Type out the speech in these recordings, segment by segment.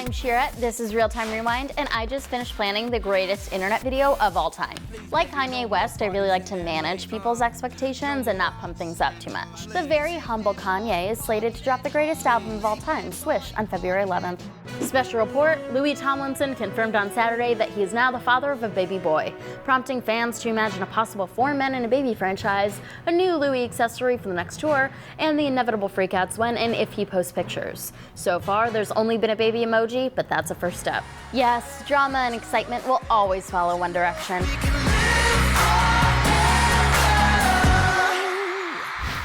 I'm Shira, this is Real Time Rewind, and I just finished planning the greatest internet video of all time. Like Kanye West, I really like to manage people's expectations and not pump things up too much. The very humble Kanye is slated to drop the greatest album of all time, Swish, on February 11th. Special report, Louis Tomlinson confirmed on Saturday that he is now the father of a baby boy, prompting fans to imagine a possible 4 men and a baby franchise, a new Louis accessory for the next tour, and the inevitable freakouts when and if he posts pictures. So far, there's only been a baby emoji, but that's a first step. Yes, drama and excitement will always follow One Direction.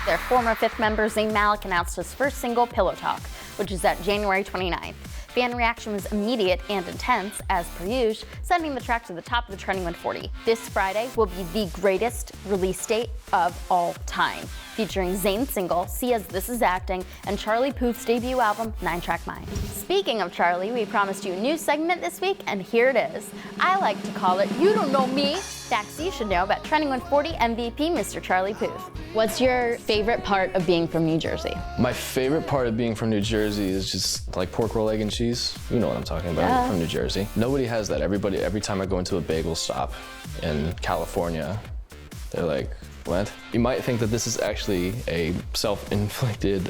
Their former fifth member Zayn Malik announced his first single, Pillowtalk, which is out January 29th. Fan reaction was immediate and intense, as per usual, sending the track to the top of the trending 140. This Friday will be the greatest release date of all time, featuring Zayn's single, See As This Is Acting, and Charlie Puth's debut album, 9-Track Mind. Speaking of Charlie, we promised you a new segment this week, and here it is. I like to call it You Don't Know Me, facts you should know about trending 140 MVP, Mr. Charlie Puth. What's your favorite part of being from New Jersey? My favorite part of being from New Jersey is just like pork roll, egg, and cheese. You know what I'm talking about. I'm from New Jersey. Nobody has that. Every time I go into a bagel stop in California, they're like, what? You might think that this is actually a self-inflicted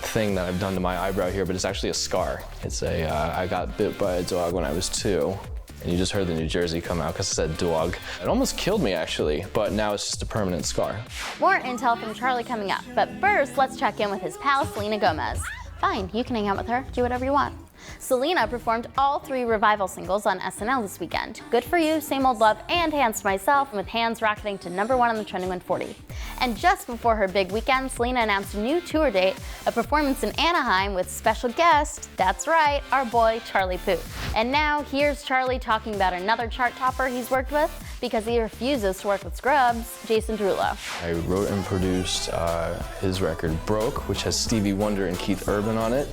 thing that I've done to my eyebrow here, but it's actually a scar. It's I got bit by a dog when I was 2. And you just heard the New Jersey come out because it said dog. It almost killed me actually, but now it's just a permanent scar. More intel from Charlie coming up, but first let's check in with his pal Selena Gomez. Fine, you can hang out with her, do whatever you want. Selena performed all 3 revival singles on SNL this weekend. Good for You, Same Old Love, and Hands to Myself, with Hands rocketing to #1 on the trending 140. And just before her big weekend, Selena announced a new tour date, a performance in Anaheim with special guest, that's right, our boy Charlie Puth. And now here's Charlie talking about another chart topper he's worked with, because he refuses to work with scrubs, Jason Derulo. I wrote and produced his record Broke, which has Stevie Wonder and Keith Urban on it,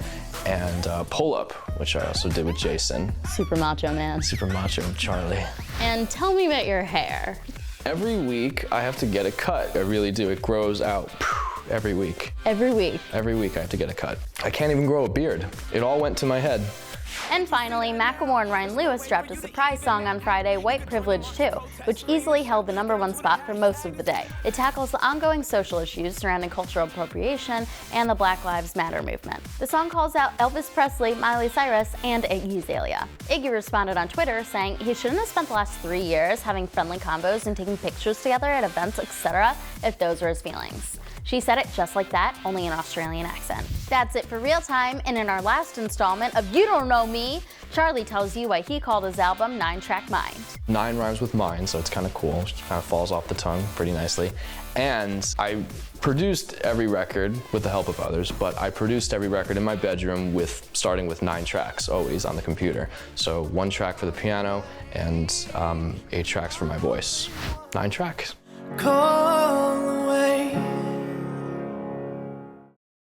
and Pull Up, which I also did with Jason. Super macho man. Super macho Charlie. And tell me about your hair. Every week I have to get a cut. I really do. It grows out every week. Every week? Every week I have to get a cut. I can't even grow a beard. It all went to my head. And finally, Macklemore and Ryan Lewis dropped a surprise song on Friday, White Privilege 2, which easily held the #1 spot for most of the day. It tackles the ongoing social issues surrounding cultural appropriation and the Black Lives Matter movement. The song calls out Elvis Presley, Miley Cyrus, and Iggy Azalea. Iggy responded on Twitter saying he shouldn't have spent the last 3 years having friendly combos and taking pictures together at events, etc., if those were his feelings. She said it just like that, only in an Australian accent. That's it for Real Time, and in our last installment of You Don't Know Me, Charlie tells you why he called his album 9-Track Mind. 9 rhymes with mine, so it's kind of cool. It kind of falls off the tongue pretty nicely. And I produced every record with the help of others, but I produced every record in my bedroom starting with 9 tracks, always on the computer. So 1 track for the piano and 8 tracks for my voice. 9 tracks. Call